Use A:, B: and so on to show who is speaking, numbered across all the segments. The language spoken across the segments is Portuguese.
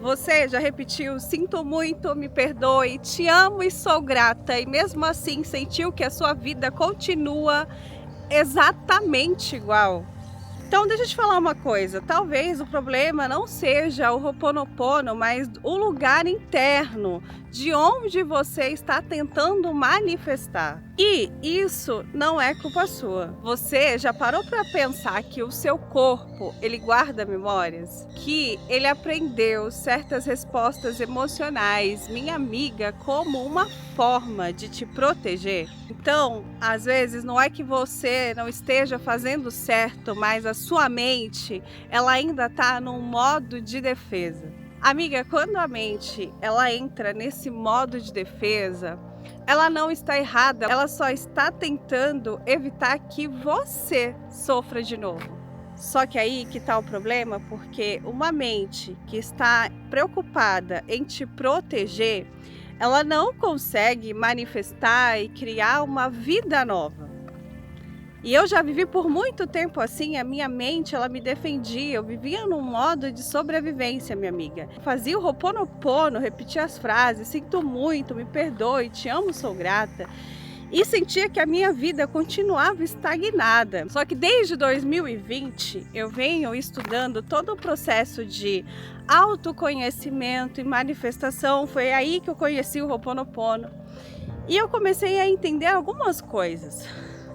A: Você já repetiu "sinto muito, me perdoe, te amo e sou grata" e mesmo assim sentiu que a sua vida continua exatamente igual? Então deixa eu te falar uma coisa, talvez o problema não seja o Ho'oponopono, mas o lugar interno, de onde você está tentando manifestar. E isso não é culpa sua. Você já parou para pensar que o seu corpo, ele guarda memórias? Que ele aprendeu certas respostas emocionais, minha amiga, como uma forma de te proteger? Então, às vezes, não é que você não esteja fazendo certo, mas a sua mente, ela ainda está num modo de defesa. Amiga, quando a mente ela entra nesse modo de defesa, ela não está errada, ela só está tentando evitar que você sofra de novo. Só que aí que está o problema, porque uma mente que está preocupada em te proteger, ela não consegue manifestar e criar uma vida nova. E eu já vivi por muito tempo assim, a minha mente, ela me defendia, eu vivia num modo de sobrevivência, minha amiga. Fazia o Ho'oponopono, repetia as frases, sinto muito, me perdoe, te amo, sou grata. E sentia que a minha vida continuava estagnada. Só que desde 2020 eu venho estudando todo o processo de autoconhecimento e manifestação. Foi aí que eu conheci o Ho'oponopono. E eu comecei a entender algumas coisas.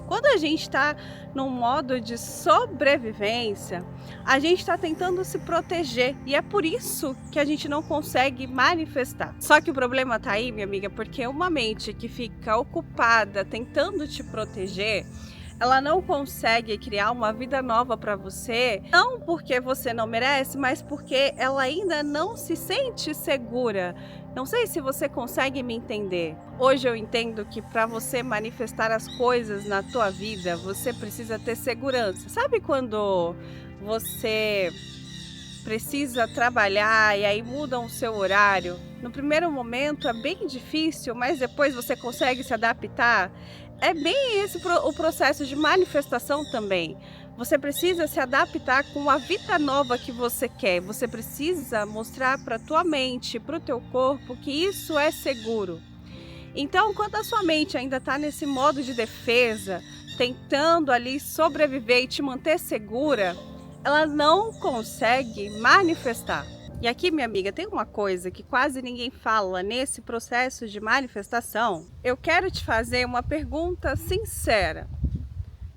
A: Quando a gente está num modo de sobrevivência, a gente está tentando se proteger e é por isso que a gente não consegue manifestar. Só que o problema está aí, minha amiga, porque uma mente que fica ocupada tentando te proteger, ela não consegue criar uma vida nova para você, não porque você não merece, mas porque ela ainda não se sente segura. Não sei se você consegue me entender. Hoje eu entendo que para você manifestar as coisas na tua vida, você precisa ter segurança. Sabe quando você precisa trabalhar e aí mudam o seu horário? No primeiro momento é bem difícil, mas depois você consegue se adaptar. É bem esse o processo de manifestação também. Você precisa se adaptar com a vida nova que você quer. Você precisa mostrar para a tua mente, para o teu corpo que isso é seguro. Então, quando a sua mente ainda está nesse modo de defesa, tentando ali sobreviver e te manter segura, ela não consegue manifestar. E aqui, minha amiga, tem uma coisa que quase ninguém fala nesse processo de manifestação. Eu quero te fazer uma pergunta sincera.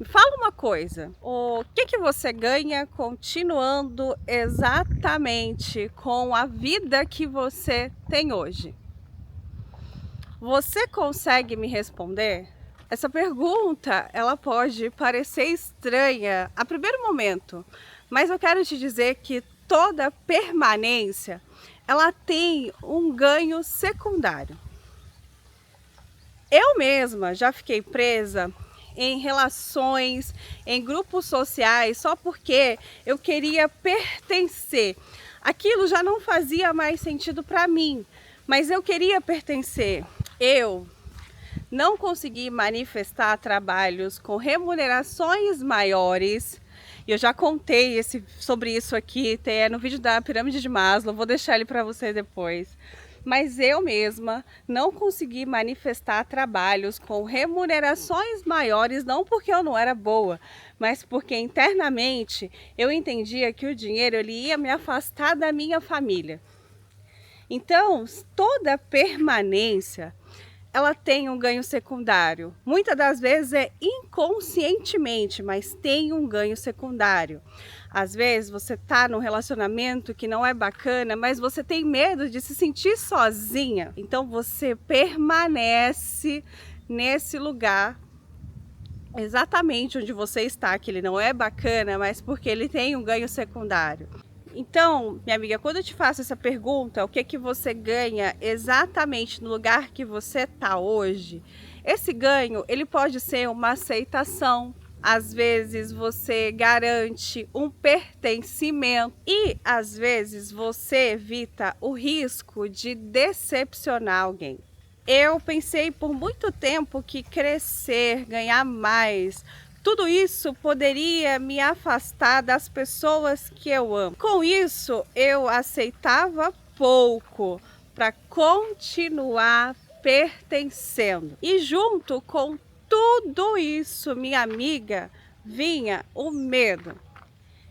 A: Me fala uma coisa, o que você ganha continuando exatamente com a vida que você tem hoje? Você consegue me responder? Essa pergunta, ela pode parecer estranha a primeiro momento, mas eu quero te dizer que toda permanência, ela tem um ganho secundário. Eu mesma já fiquei presa em relações, em grupos sociais, só porque eu queria pertencer. Aquilo já não fazia mais sentido para mim, mas eu queria pertencer. Eu não consegui manifestar trabalhos com remunerações maiores. Eu já contei sobre isso aqui, no vídeo da pirâmide de Maslow, vou deixar ele para você depois. Mas eu mesma não consegui manifestar trabalhos com remunerações maiores, não porque eu não era boa, mas porque internamente eu entendia que o dinheiro ele ia me afastar da minha família. Então, toda permanência, ela tem um ganho secundário. Muitas das vezes é inconscientemente, mas tem um ganho secundário. Às vezes você está num relacionamento que não é bacana, mas você tem medo de se sentir sozinha. Então você permanece nesse lugar exatamente onde você está, que ele não é bacana, mas porque ele tem um ganho secundário. Então, minha amiga, quando eu te faço essa pergunta, o que você ganha exatamente no lugar que você está hoje? Esse ganho, ele pode ser uma aceitação. Às vezes você garante um pertencimento e às vezes você evita o risco de decepcionar alguém. Eu pensei por muito tempo que crescer, ganhar mais, tudo isso poderia me afastar das pessoas que eu amo. Com isso, eu aceitava pouco para continuar pertencendo. E junto com tudo isso, minha amiga, vinha o medo.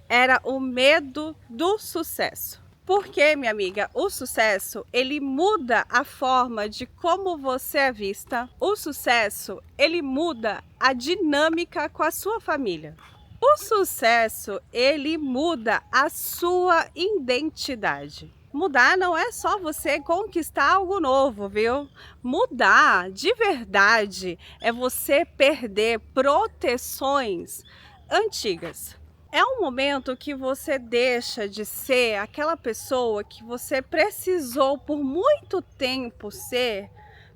A: Era o medo do sucesso. Porque, minha amiga, o sucesso, ele muda a forma de como você é vista. O sucesso, ele muda a dinâmica com a sua família. O sucesso, ele muda a sua identidade. Mudar não é só você conquistar algo novo, viu? Mudar de verdade é você perder proteções antigas. É um momento que você deixa de ser aquela pessoa que você precisou por muito tempo ser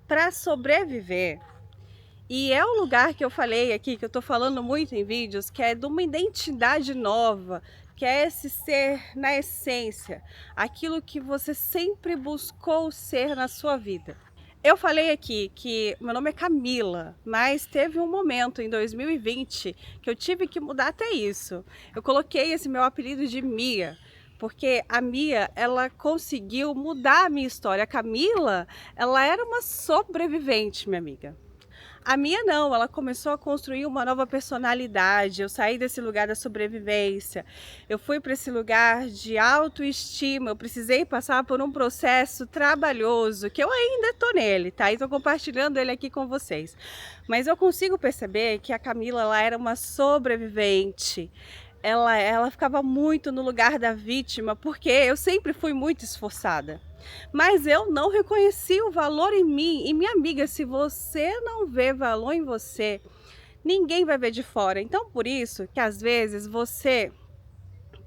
A: para sobreviver. E é o lugar que eu falei aqui, que eu tô falando muito em vídeos, que é de uma identidade nova, que é esse ser na essência, aquilo que você sempre buscou ser na sua vida. Eu falei aqui que meu nome é Camila, mas teve um momento em 2020 que eu tive que mudar até isso. Eu coloquei esse meu apelido de Mia, porque a Mia, ela conseguiu mudar a minha história. A Camila, ela era uma sobrevivente, minha amiga. A minha não, ela começou a construir uma nova personalidade. Eu saí desse lugar da sobrevivência, eu fui para esse lugar de autoestima. Eu precisei passar por um processo trabalhoso, que eu ainda estou nele, tá? E estou compartilhando ele aqui com vocês. Mas eu consigo perceber que a Camila, ela era uma sobrevivente. Ela ficava muito no lugar da vítima, porque eu sempre fui muito esforçada. Mas eu não reconheci o valor em mim. E minha amiga, se você não vê valor em você, ninguém vai ver de fora. Então, por isso que às vezes você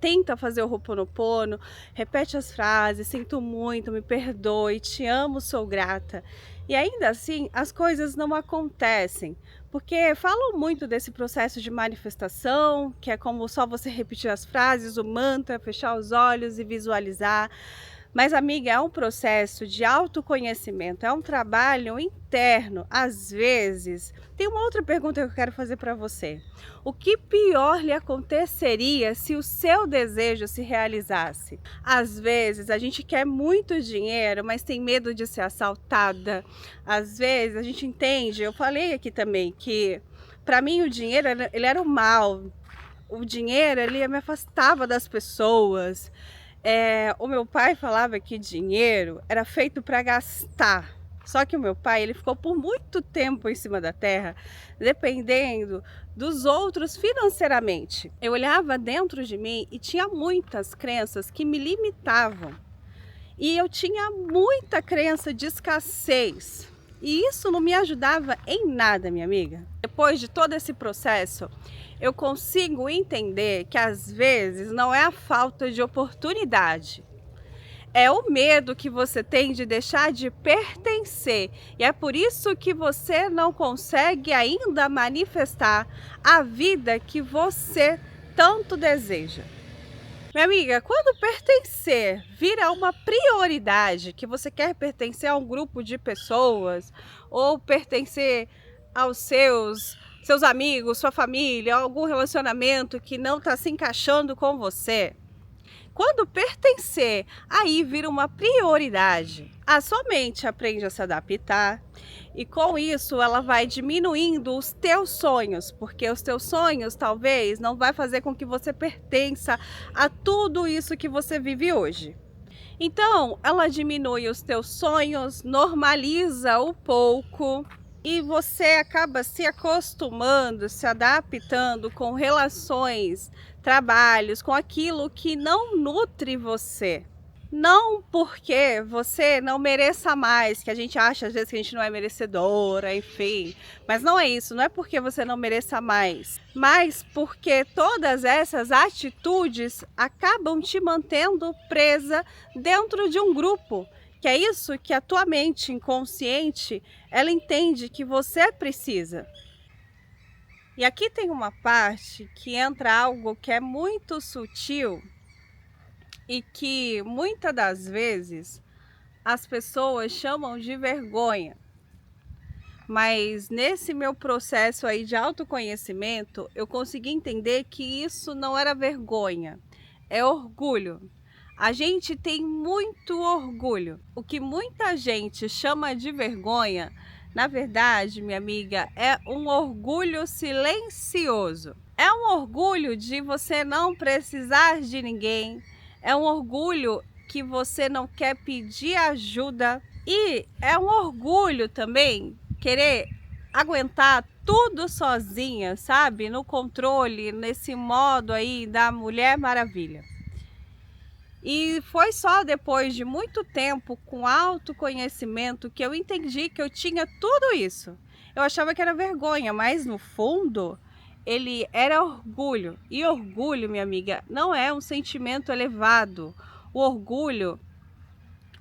A: tenta fazer o Ho'oponopono, repete as frases, sinto muito, me perdoe, te amo, sou grata. E ainda assim, as coisas não acontecem, porque falam muito desse processo de manifestação, que é como só você repetir as frases, o mantra, fechar os olhos e visualizar. Mas, amiga, é um processo de autoconhecimento, é um trabalho interno. Às vezes, tem uma outra pergunta que eu quero fazer para você. O que pior lhe aconteceria se o seu desejo se realizasse? Às vezes, a gente quer muito dinheiro, mas tem medo de ser assaltada. Às vezes, a gente entende, eu falei aqui também, que para mim o dinheiro, ele era o mal. O dinheiro, ele me afastava das pessoas. O meu pai falava que dinheiro era feito para gastar. Só que o meu pai, ele ficou por muito tempo em cima da terra, dependendo dos outros financeiramente. Eu olhava dentro de mim e tinha muitas crenças que me limitavam. E eu tinha muita crença de escassez. E isso não me ajudava em nada, minha amiga. Depois de todo esse processo, eu consigo entender que às vezes não é a falta de oportunidade. É o medo que você tem de deixar de pertencer. E é por isso que você não consegue ainda manifestar a vida que você tanto deseja. Minha amiga, quando pertencer vira uma prioridade, que você quer pertencer a um grupo de pessoas ou pertencer aos seus amigos, sua família, algum relacionamento que não está se encaixando com você, quando pertencer, aí vira uma prioridade. A sua mente aprende a se adaptar e com isso ela vai diminuindo os teus sonhos, porque os teus sonhos talvez não vai fazer com que você pertença a tudo isso que você vive hoje. Então, ela diminui os teus sonhos, normaliza o pouco e você acaba se acostumando, se adaptando com relações, trabalhos, com aquilo que não nutre você. Não porque você não mereça mais, que a gente acha às vezes que a gente não é merecedora, enfim. Mas não é isso, não é porque você não mereça mais, mas porque todas essas atitudes acabam te mantendo presa dentro de um grupo. Que é isso que a tua mente inconsciente, ela entende que você precisa. E aqui tem uma parte que entra algo que é muito sutil e que muitas das vezes as pessoas chamam de vergonha. Mas nesse meu processo aí de autoconhecimento, eu consegui entender que isso não era vergonha, é orgulho. A gente tem muito orgulho. O que muita gente chama de vergonha, na verdade, minha amiga, é um orgulho silencioso. É um orgulho de você não precisar de ninguém. É um orgulho que você não quer pedir ajuda. E é um orgulho também querer aguentar tudo sozinha, sabe? No controle, nesse modo aí da Mulher Maravilha. E foi só depois de muito tempo, com autoconhecimento, que eu entendi que eu tinha tudo isso. Eu achava que era vergonha, mas no fundo, ele era orgulho. E orgulho, minha amiga, não é um sentimento elevado. O orgulho,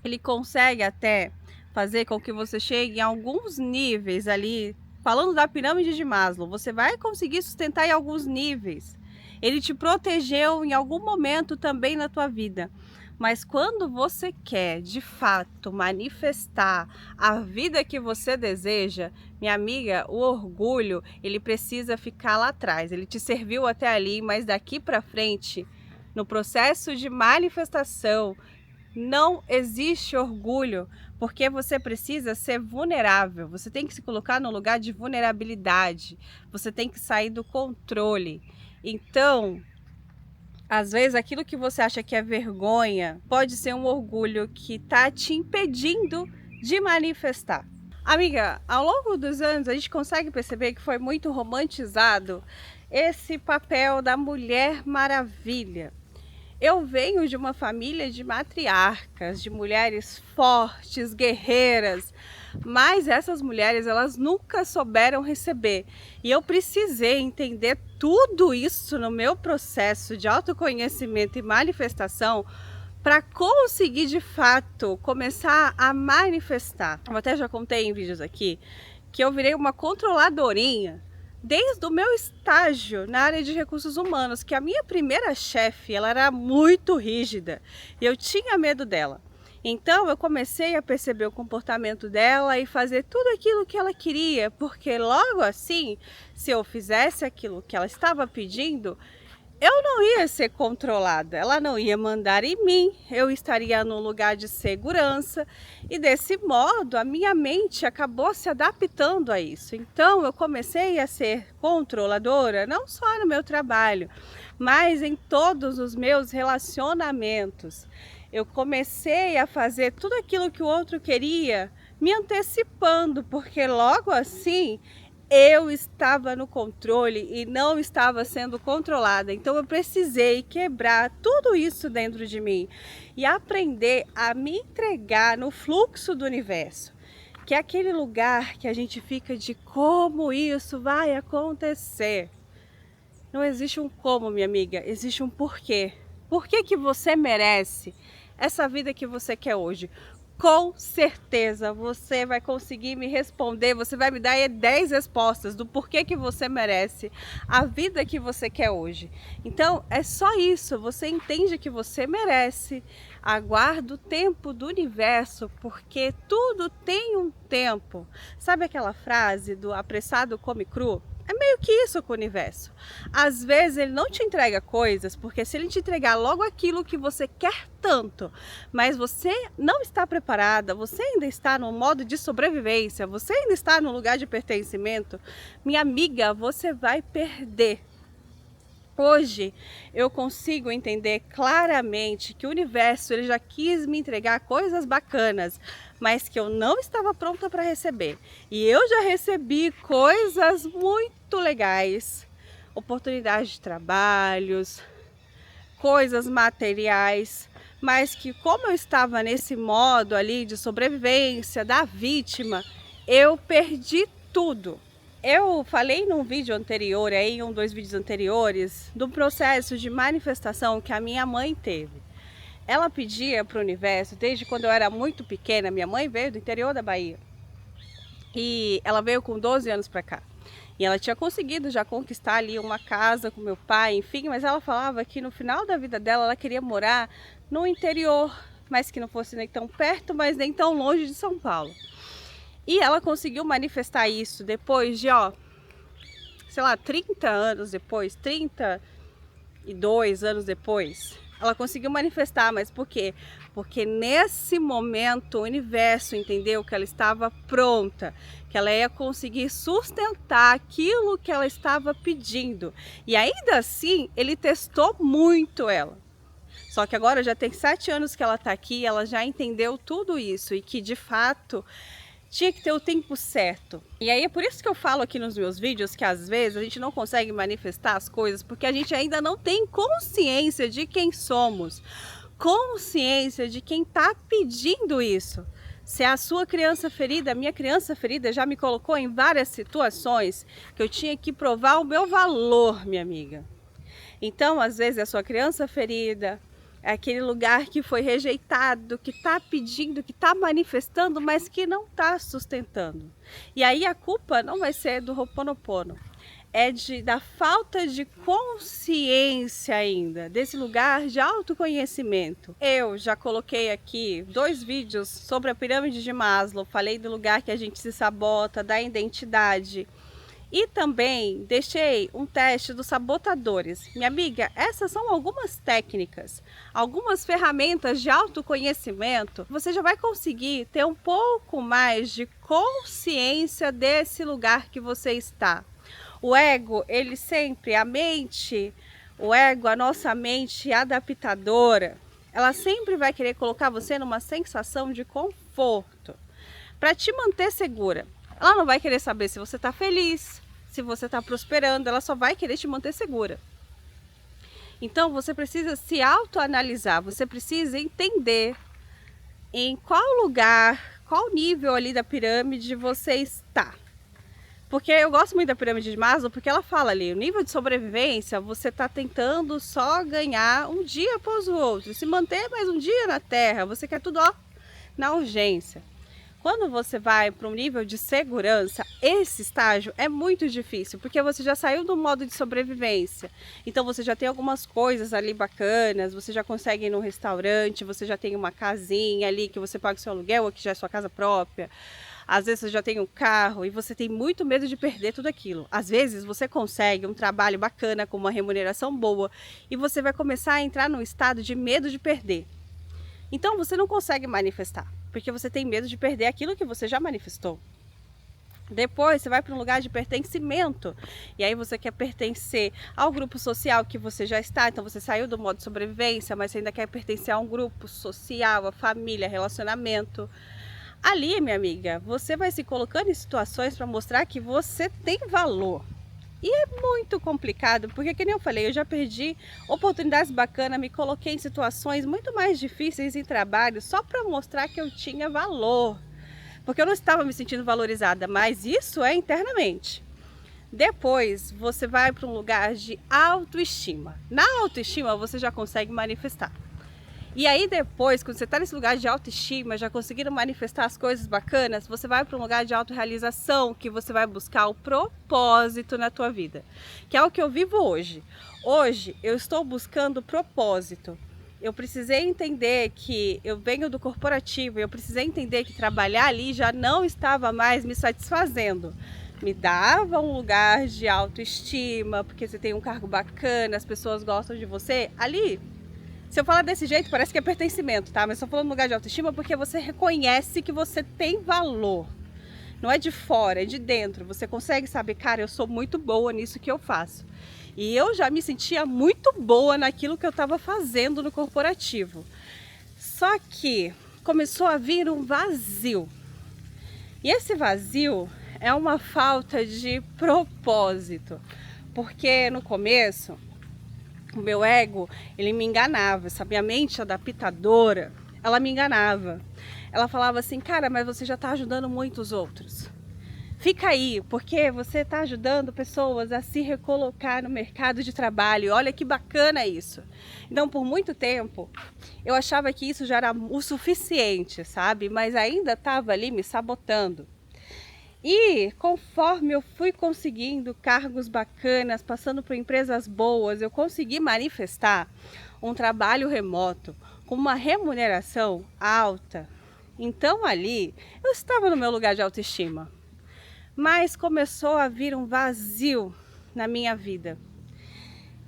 A: ele consegue até fazer com que você chegue em alguns níveis ali. Falando da pirâmide de Maslow, você vai conseguir sustentar em alguns níveis. Ele te protegeu em algum momento também na tua vida. Mas quando você quer, de fato, manifestar a vida que você deseja, minha amiga, o orgulho, ele precisa ficar lá atrás. Ele te serviu até ali, mas daqui para frente, no processo de manifestação, não existe orgulho, porque você precisa ser vulnerável. Você tem que se colocar no lugar de vulnerabilidade. Você tem que sair do controle. Então, às vezes aquilo que você acha que é vergonha pode ser um orgulho que está te impedindo de manifestar. Amiga, ao longo dos anos a gente consegue perceber que foi muito romantizado esse papel da Mulher Maravilha. Eu venho de uma família de matriarcas, de mulheres fortes, guerreiras, mas essas mulheres, elas nunca souberam receber. E eu precisei entender tudo isso no meu processo de autoconhecimento e manifestação para conseguir, de fato, começar a manifestar. Eu até já contei em vídeos aqui que eu virei uma controladorinha desde o meu estágio na área de recursos humanos, que a minha primeira chefe, ela era muito rígida e eu tinha medo dela. Então eu comecei a perceber o comportamento dela e fazer tudo aquilo que ela queria, porque logo assim, se eu fizesse aquilo que ela estava pedindo, eu não ia ser controlada, ela não ia mandar em mim, eu estaria num lugar de segurança e desse modo a minha mente acabou se adaptando a isso. Então eu comecei a ser controladora, não só no meu trabalho, mas em todos os meus relacionamentos. Eu comecei a fazer tudo aquilo que o outro queria, me antecipando, porque logo assim eu estava no controle e não estava sendo controlada. Então eu precisei quebrar tudo isso dentro de mim e aprender a me entregar no fluxo do universo, que é aquele lugar que a gente fica de como isso vai acontecer. Não existe um como, minha amiga, existe um porquê. Por que que você merece essa vida que você quer hoje? Com certeza você vai conseguir me responder, você vai me dar 10 respostas do porquê que você merece a vida que você quer hoje. Então é só isso, você entende que você merece, aguarda o tempo do universo, porque tudo tem um tempo. Sabe aquela frase do apressado come cru? É meio que isso com o universo. Às vezes ele não te entrega coisas, porque se ele te entregar logo aquilo que você quer tanto, mas você não está preparada, você ainda está no modo de sobrevivência, você ainda está no lugar de pertencimento, minha amiga, você vai perder. Hoje eu consigo entender claramente que o universo ele já quis me entregar coisas bacanas, mas que eu não estava pronta para receber. E eu já recebi coisas muito legais, oportunidades de trabalhos, coisas materiais, mas que como eu estava nesse modo ali de sobrevivência da vítima, eu perdi tudo. Eu falei num vídeo anterior, aí, dois vídeos anteriores, do processo de manifestação que a minha mãe teve. Ela pedia para o universo, desde quando eu era muito pequena, minha mãe veio do interior da Bahia. E ela veio com 12 anos para cá. E ela tinha conseguido já conquistar ali uma casa com meu pai, enfim, mas ela falava que no final da vida dela ela queria morar no interior, mas que não fosse nem tão perto, mas nem tão longe de São Paulo. E ela conseguiu manifestar isso depois de, sei lá, 30 anos depois, 32 anos depois. Ela conseguiu manifestar, mas por quê? Porque nesse momento o universo entendeu que ela estava pronta, que ela ia conseguir sustentar aquilo que ela estava pedindo. E ainda assim, ele testou muito ela. Só que agora já tem 7 anos que ela está aqui, ela já entendeu tudo isso e que de fato tinha que ter o tempo certo. E aí é por isso que eu falo aqui nos meus vídeos que às vezes a gente não consegue manifestar as coisas porque a gente ainda não tem consciência de quem somos, consciência de quem está pedindo isso. Se a sua criança ferida, a minha criança ferida já me colocou em várias situações que eu tinha que provar o meu valor, minha amiga. Então, às vezes, a sua criança ferida é aquele lugar que foi rejeitado, que está pedindo, que está manifestando, mas que não está sustentando. E aí a culpa não vai ser do Ho'oponopono, é da falta de consciência ainda, desse lugar de autoconhecimento. Eu já coloquei aqui 2 vídeos sobre a pirâmide de Maslow, falei do lugar que a gente se sabota, da identidade. E também deixei um teste dos sabotadores. Minha amiga, essas são algumas técnicas, algumas ferramentas de autoconhecimento. Você já vai conseguir ter um pouco mais de consciência desse lugar que você está. O ego, ele sempre, a mente, o ego, a nossa mente adaptadora, ela sempre vai querer colocar você numa sensação de conforto, para te manter segura. Ela não vai querer saber se você está feliz, se você está prosperando, ela só vai querer te manter segura. Então você precisa se autoanalisar, você precisa entender em qual lugar, qual nível ali da pirâmide você está. Porque eu gosto muito da pirâmide de Maslow, porque ela fala ali, o nível de sobrevivência, você está tentando só ganhar um dia após o outro, se manter mais um dia na Terra, você quer tudo ó, na urgência. Quando você vai para um nível de segurança, esse estágio é muito difícil, porque você já saiu do modo de sobrevivência. Então você já tem algumas coisas ali bacanas, você já consegue ir num restaurante, você já tem uma casinha ali que você paga o seu aluguel, ou que já é sua casa própria. Às vezes você já tem um carro e você tem muito medo de perder tudo aquilo. Às vezes você consegue um trabalho bacana com uma remuneração boa e você vai começar a entrar num estado de medo de perder. Então você não consegue manifestar, porque você tem medo de perder aquilo que você já manifestou. Depois você vai para um lugar de pertencimento, e aí você quer pertencer ao grupo social que você já está, então você saiu do modo de sobrevivência, mas você ainda quer pertencer a um grupo social, a família, relacionamento. Ali, minha amiga, você vai se colocando em situações para mostrar que você tem valor. E é muito complicado, porque que nem eu falei, eu já perdi oportunidades bacanas, me coloquei em situações muito mais difíceis em trabalho só para mostrar que eu tinha valor. Porque eu não estava me sentindo valorizada, mas isso é internamente. Depois você vai para um lugar de autoestima. Na autoestima você já consegue manifestar. E aí depois, quando você está nesse lugar de autoestima, já conseguiram manifestar as coisas bacanas, você vai para um lugar de autorrealização, que você vai buscar o propósito na tua vida, que é o que eu vivo hoje. Hoje eu estou buscando propósito. Eu precisei entender que eu venho do corporativo, eu precisei entender que trabalhar ali já não estava mais me satisfazendo. Me dava um lugar de autoestima, porque você tem um cargo bacana, as pessoas gostam de você. Ali, se eu falar desse jeito, parece que é pertencimento, tá? Mas estou falando no lugar de autoestima porque você reconhece que você tem valor. Não é de fora, é de dentro. Você consegue saber, cara, eu sou muito boa nisso que eu faço. E eu já me sentia muito boa naquilo que eu estava fazendo no corporativo. Só que começou a vir um vazio. E esse vazio é uma falta de propósito. Porque no começo, o meu ego, ele me enganava, sabe? A mente adaptadora, ela me enganava. Ela falava assim, cara, mas você já está ajudando muitos outros. Fica aí, porque você está ajudando pessoas a se recolocar no mercado de trabalho. Olha que bacana isso. Então, por muito tempo, eu achava que isso já era o suficiente, sabe? Mas ainda estava ali me sabotando. E conforme eu fui conseguindo cargos bacanas, passando por empresas boas, eu consegui manifestar um trabalho remoto com uma remuneração alta. Então ali eu estava no meu lugar de autoestima, mas começou a vir um vazio na minha vida.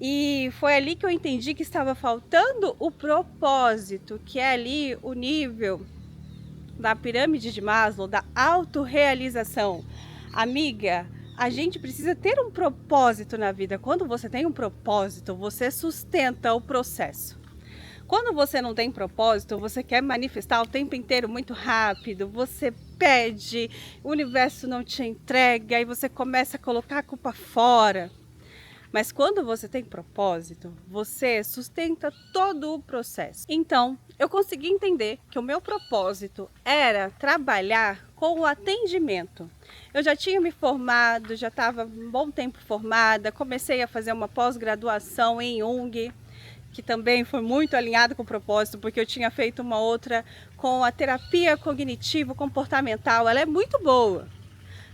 A: E foi ali que eu entendi que estava faltando o propósito, que é ali o nível da pirâmide de Maslow, da autorrealização. Amiga, a gente precisa ter um propósito na vida. Quando você tem um propósito, você sustenta o processo. Quando você não tem propósito, você quer manifestar o tempo inteiro muito rápido, você pede, o universo não te entrega e você começa a colocar a culpa fora. Mas quando você tem propósito, você sustenta todo o processo. Então, eu consegui entender que o meu propósito era trabalhar com o atendimento. Eu já tinha me formado, já estava um bom tempo formada, comecei a fazer uma pós-graduação em Jung, que também foi muito alinhado com o propósito, porque eu tinha feito uma outra com a terapia cognitivo-comportamental. Ela é muito boa,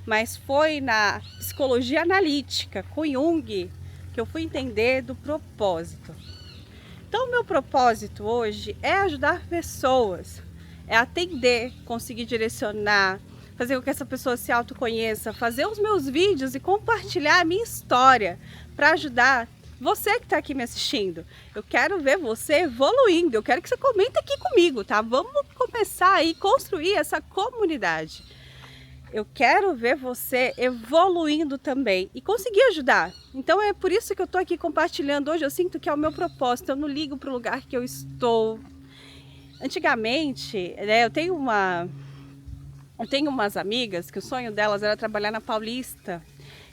A: mas foi na psicologia analítica, com Jung, que eu fui entender do propósito. Então, o meu propósito hoje é ajudar pessoas, é atender, conseguir direcionar, fazer com que essa pessoa se autoconheça, fazer os meus vídeos e compartilhar a minha história para ajudar você que está aqui me assistindo. Eu quero ver você evoluindo, eu quero que você comente aqui comigo, tá? Vamos começar aí construir essa comunidade. Eu quero ver você evoluindo também e conseguir ajudar. Então é por isso que eu estou aqui compartilhando hoje. Eu sinto que é o meu propósito, eu não ligo para o lugar que eu estou. Antigamente, né, eu tenho umas amigas que o sonho delas era trabalhar na Paulista.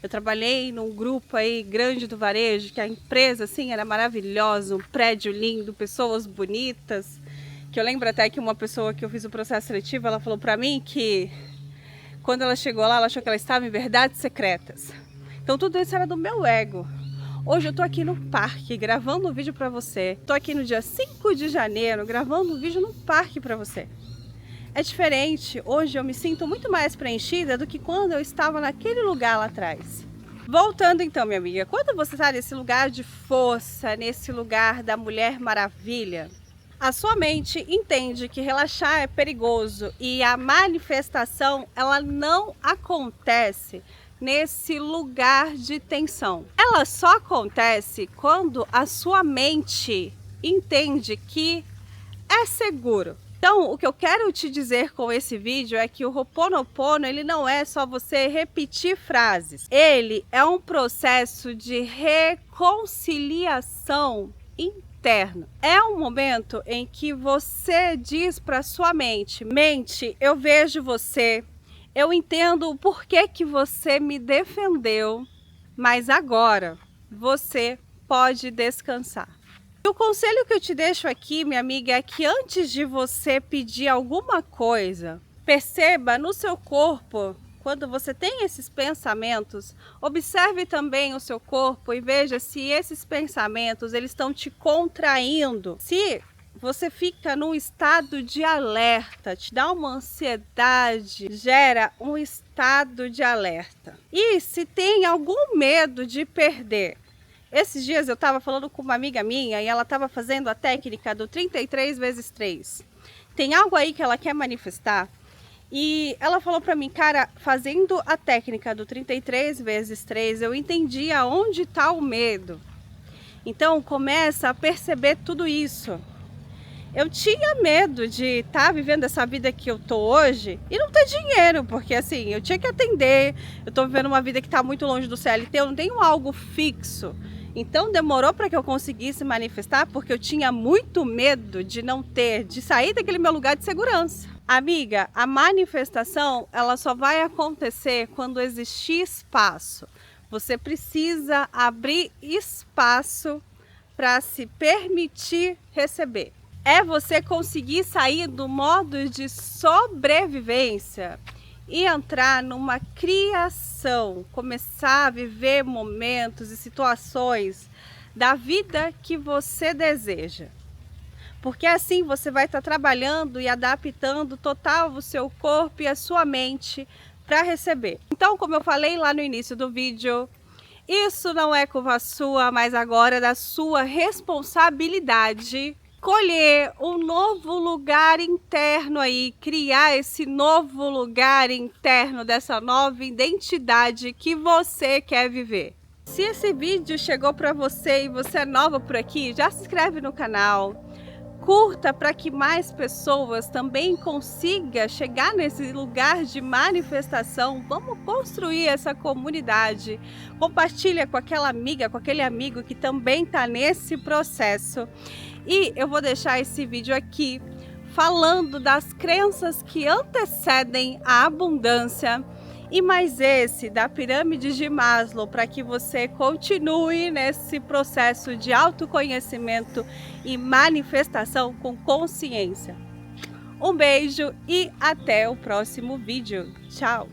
A: Eu trabalhei num grupo aí grande do varejo, que a empresa assim era maravilhosa, um prédio lindo, pessoas bonitas. Que eu lembro até que uma pessoa que eu fiz o processo seletivo, ela falou para mim que quando ela chegou lá, ela achou que ela estava em verdades secretas. Então tudo isso era do meu ego. Hoje eu tô aqui no parque gravando um vídeo para você. Tô aqui no dia 5 de janeiro gravando um vídeo no parque para você. É diferente, hoje eu me sinto muito mais preenchida do que quando eu estava naquele lugar lá atrás. Voltando então, minha amiga, quando você está nesse lugar de força, nesse lugar da Mulher Maravilha, a sua mente entende que relaxar é perigoso e a manifestação ela não acontece nesse lugar de tensão. Ela só acontece quando a sua mente entende que é seguro. Então, o que eu quero te dizer com esse vídeo é que o Ho'oponopono, ele não é só você repetir frases. Ele é um processo de reconciliação interna. É um momento em que você diz para sua mente: mente, eu vejo você, eu entendo o porquê que você me defendeu, mas agora você pode descansar. E o conselho que eu te deixo aqui, minha amiga, é que antes de você pedir alguma coisa, perceba no seu corpo, quando você tem esses pensamentos, observe também o seu corpo e veja se esses pensamentos eles estão te contraindo. Se você fica num estado de alerta, te dá uma ansiedade, gera um estado de alerta. E se tem algum medo de perder, esses dias eu estava falando com uma amiga minha e ela estava fazendo a técnica do 33 vezes 3. Tem algo aí que ela quer manifestar e ela falou para mim, cara, fazendo a técnica do 33 vezes 3, eu entendi aonde está o medo. Então começa a perceber tudo isso. Eu tinha medo de estar vivendo essa vida que eu tô hoje e não ter dinheiro, porque assim, eu tinha que atender, eu tô vivendo uma vida que está muito longe do CLT, eu não tenho algo fixo. Então demorou para que eu conseguisse manifestar, porque eu tinha muito medo de não ter, de sair daquele meu lugar de segurança. Amiga, a manifestação ela só vai acontecer quando existir espaço. Você precisa abrir espaço para se permitir receber. É você conseguir sair do modo de sobrevivência e entrar numa criação, começar a viver momentos e situações da vida que você deseja. Porque assim você vai estar trabalhando e adaptando total o seu corpo e a sua mente para receber. Então, como eu falei lá no início do vídeo, isso não é culpa sua, mas agora é da sua responsabilidade escolher um novo lugar interno aí, criar esse novo lugar interno dessa nova identidade que você quer viver. Se esse vídeo chegou para você e você é nova por aqui, já se inscreve no canal. Curta para que mais pessoas também consigam chegar nesse lugar de manifestação. Vamos construir essa comunidade. Compartilha com aquela amiga, com aquele amigo que também está nesse processo. E eu vou deixar esse vídeo aqui falando das crenças que antecedem a abundância. E mais esse da pirâmide de Maslow, para que você continue nesse processo de autoconhecimento e manifestação com consciência. Um beijo e até o próximo vídeo. Tchau!